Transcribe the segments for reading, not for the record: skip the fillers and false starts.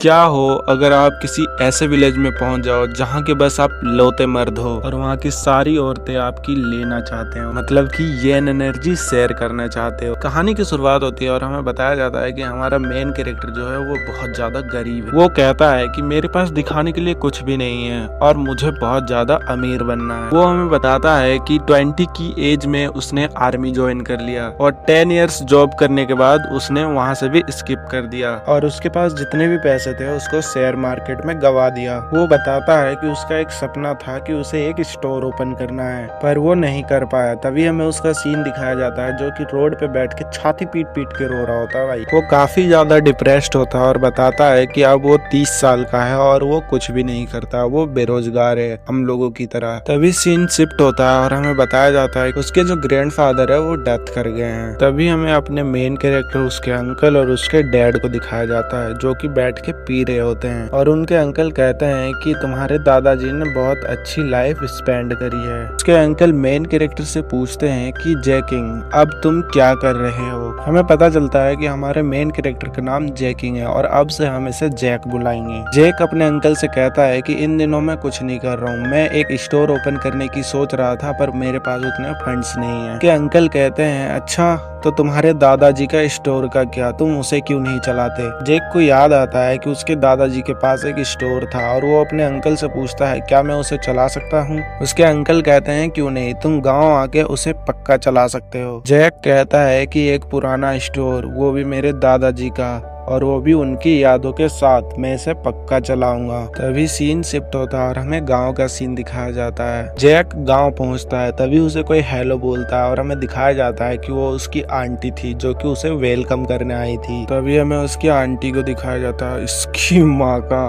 क्या हो अगर आप किसी ऐसे विलेज में पहुंच जाओ जहां के बस आप लौते मर्द हो और वहां की सारी औरतें आपकी लेना चाहते हो, मतलब कि ये एनर्जी शेयर करना चाहते हो। कहानी की शुरुआत होती है और हमें बताया जाता है कि हमारा मेन कैरेक्टर जो है वो बहुत ज्यादा गरीब है। वो कहता है कि मेरे पास दिखाने के लिए कुछ भी नहीं है और मुझे बहुत ज्यादा अमीर बनना है। वो हमें बताता है कि 20 की एज में उसने आर्मी ज्वाइन कर लिया और 10 इयर्स जॉब करने के बाद उसने वहां से भी स्किप कर दिया और उसके पास जितने भी पैसे थे उसको शेयर मार्केट में गवा दिया। वो बताता है कि उसका एक सपना था कि उसे एक स्टोर ओपन करना है, पर वो नहीं कर पाया। तभी हमें उसका सीन दिखाया जाता है जो कि रोड पे बैठ के छाती पीट पीट के रो रहा होता है। भाई वो काफी ज्यादा डिप्रेस्ड होता है और बताता है कि अब वो 30 साल का है और वो कुछ भी नहीं करता, वो बेरोजगार है हम लोगों की तरह। तभी सीन शिफ्ट होता है और हमें बताया जाता है कि उसके जो ग्रैंडफादर है वो डेथ कर गए हैं। तभी हमें अपने मेन कैरेक्टर उसके अंकल और उसके डैड को दिखाया जाता है जो कि बैठ के पी रहे होते हैं और उनके अंकल कहते हैं कि तुम्हारे दादाजी ने बहुत अच्छी लाइफ स्पेंड करी है। उसके अंकल मेन कैरेक्टर से पूछते हैं कि जैकिंग अब तुम क्या कर रहे हो। हमें पता चलता है कि हमारे मेन कैरेक्टर का नाम जैकिंग है और अब से हम इसे जैक बुलाएंगे। जैक अपने अंकल से कहता है कि इन दिनों मैं कुछ नहीं कर रहा हूँ, मैं एक स्टोर ओपन करने की सोच रहा था पर मेरे पास उतने फंड्स नहीं है। के अंकल कहते हैं अच्छा तो तुम्हारे दादाजी का स्टोर का क्या, तुम उसे क्यों नहीं चलाते। जैक को याद आता है कि उसके दादाजी के पास एक स्टोर था और वो अपने अंकल से पूछता है क्या मैं उसे चला सकता हूँ। उसके अंकल कहते हैं क्यों नहीं, तुम गांव आके उसे पक्का चला सकते हो। जैक कहता है कि एक पुराना स्टोर, वो भी मेरे दादाजी का, और वो भी उनकी यादों के साथ, मैं इसे पक्का चलाऊंगा। तभी सीन शिफ्ट होता है और हमें गांव का सीन दिखाया जाता है। जैक गांव पहुंचता है तभी उसे कोई हेलो बोलता है और हमें दिखाया जाता है कि वो उसकी आंटी थी जो कि उसे वेलकम करने आई थी। तभी हमें उसकी आंटी को दिखाया जाता है। इसकी माँ का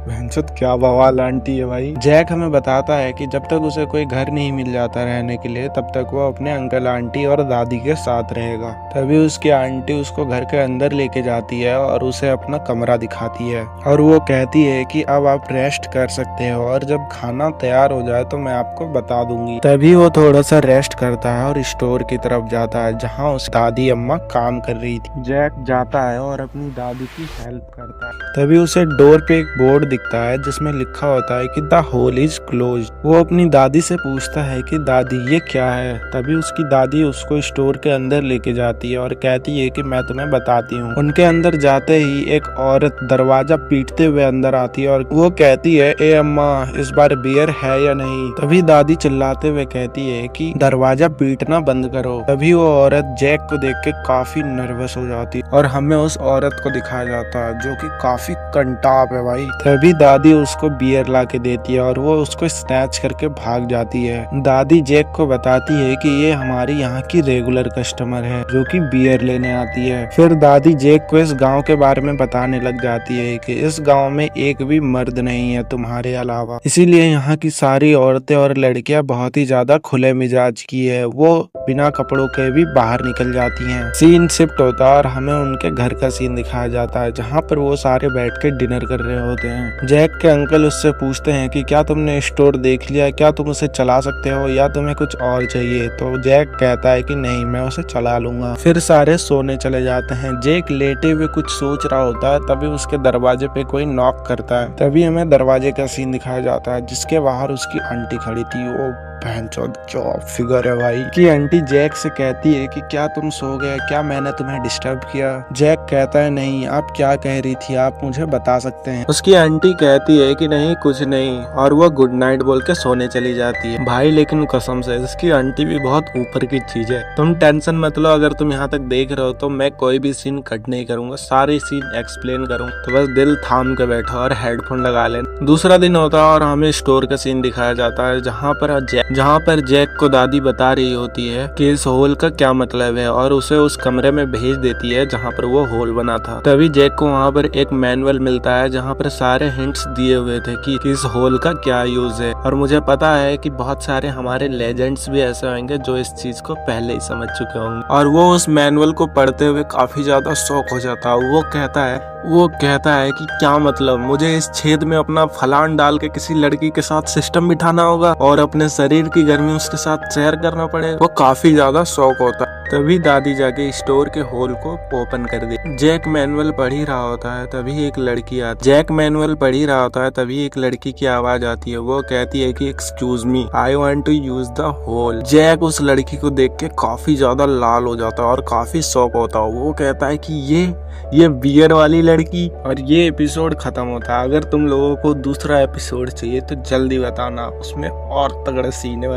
भैंसत क्या बवाल आंटी है भाई। जैक हमें बताता है कि जब तक उसे कोई घर नहीं मिल जाता रहने के लिए तब तक वो अपने अंकल आंटी और दादी के साथ रहेगा। तभी उसकी आंटी उसको घर के अंदर लेके जाती है और उसे अपना कमरा दिखाती है और वो कहती है कि अब आप रेस्ट कर सकते हो और जब खाना तैयार हो जाए तो मैं आपको बता दूंगी। तभी वो थोड़ा सा रेस्ट करता है और स्टोर की तरफ जाता है जहाँ उस दादी अम्मा काम कर रही थी। जैक जाता है और अपनी दादी की हेल्प करता है। तभी उसे डोर पे एक बोर्ड दिखता है जिसमें लिखा होता है कि द होल इज क्लोज। वो अपनी दादी से पूछता है कि दादी ये क्या है। तभी उसकी दादी उसको स्टोर के अंदर लेके जाती है और कहती है कि मैं तुम्हें बताती हूँ। उनके अंदर जाते ही एक औरत दरवाजा पीटते हुए अंदर आती है और वो कहती है ए अम्मा इस बार बियर है या नहीं। तभी दादी चिल्लाते हुए कहती है कि दरवाजा पीटना बंद करो। तभी वो औरत जैक को देख के काफी नर्वस हो जाती है और हमें उस औरत को दिखाया जाता है जो कि काफी कंटाप है भाई। तभी दादी उसको बियर ला के देती है और वो उसको स्नैच करके भाग जाती है। दादी जैक को बताती है कि ये हमारी यहाँ की रेगुलर कस्टमर है जो कि बियर लेने आती है। फिर दादी जैक को इस गांव के बारे में बताने लग जाती है कि इस गांव में एक भी मर्द नहीं है तुम्हारे अलावा, इसीलिए यहाँ की सारी औरतें और लड़कियां बहुत ही ज्यादा खुले मिजाज की है, वो बिना कपड़ों के भी बाहर निकल जाती हैं। सीन शिफ्ट होता है और हमें उनके घर का सीन दिखाया जाता है जहाँ पर वो सारे बैठ के डिनर कर रहे होते हैं। जैक के अंकल उससे पूछते हैं कि क्या तुमने स्टोर देख लिया, क्या तुम उसे चला सकते हो या तुम्हें कुछ और चाहिए। तो जैक कहता है कि नहीं मैं उसे चला लूंगा। फिर सारे सोने चले जाते हैं। जैक लेटे हुए कुछ सोच रहा होता है तभी उसके दरवाजे पे कोई नॉक करता है। तभी हमें दरवाजे का सीन दिखाया जाता है जिसके बाहर उसकी आंटी खड़ी थी। वो क्या फिगर है भाई। कि आंटी जैक से कहती है कि क्या तुम सो गए, क्या मैंने तुम्हें डिस्टर्ब किया। जैक कहता है नहीं, आप क्या कह रही थी, आप मुझे बता सकते हैं। उसकी आंटी कहती है कि नहीं कुछ नहीं और वो गुड नाइट बोल के सोने चली जाती है। भाई लेकिन कसम से इसकी आंटी भी बहुत ऊपर की चीज है। तुम टेंशन मत लो, अगर तुम यहाँ तक देख रहे हो तो मैं कोई भी सीन कट नहीं करूंगा, सारे सीन एक्सप्लेन करूंगा, तो बस दिल थाम के बैठो और हेडफोन लगा लेना। दूसरा दिन होता है और हमें स्टोर का सीन दिखाया जाता है जहाँ पर जैक को दादी बता रही होती है कि इस होल का क्या मतलब है और उसे उस कमरे में भेज देती है जहाँ पर वो होल बना था। तभी जैक को वहाँ पर एक मैनुअल मिलता है जहाँ पर सारे हिंट्स दिए हुए थे कि इस होल का क्या यूज है। और मुझे पता है कि बहुत सारे हमारे लेजेंड्स भी ऐसे होंगे जो इस चीज को पहले ही समझ चुके होंगे। और वो उस मैनुअल को पढ़ते हुए काफी ज्यादा शौक हो जाता है। वो कहता है कि क्या मतलब, मुझे इस छेद में अपना फलान डाल के किसी लड़की के साथ सिस्टम बिठाना होगा और अपने शरीर की गर्मी उसके साथ शेयर करना पड़ेगा। वो काफी ज्यादा शौक होता है। तभी दादी जाके स्टोर के होल को ओपन कर दी। जैक मैनुअल पढ़ ही रहा होता है, तभी एक लड़की की आवाज आती है। वो कहती है कि excuse me, I want to use the hole. Jack उस लड़की को देख के काफी ज्यादा लाल हो जाता है और काफी शॉक होता है। वो कहता है कि ये बियर वाली लड़की। और ये एपिसोड खत्म होता है। अगर तुम लोगों को दूसरा एपिसोड चाहिए तो जल्दी बताना, उसमें और तगड़ा सीन है।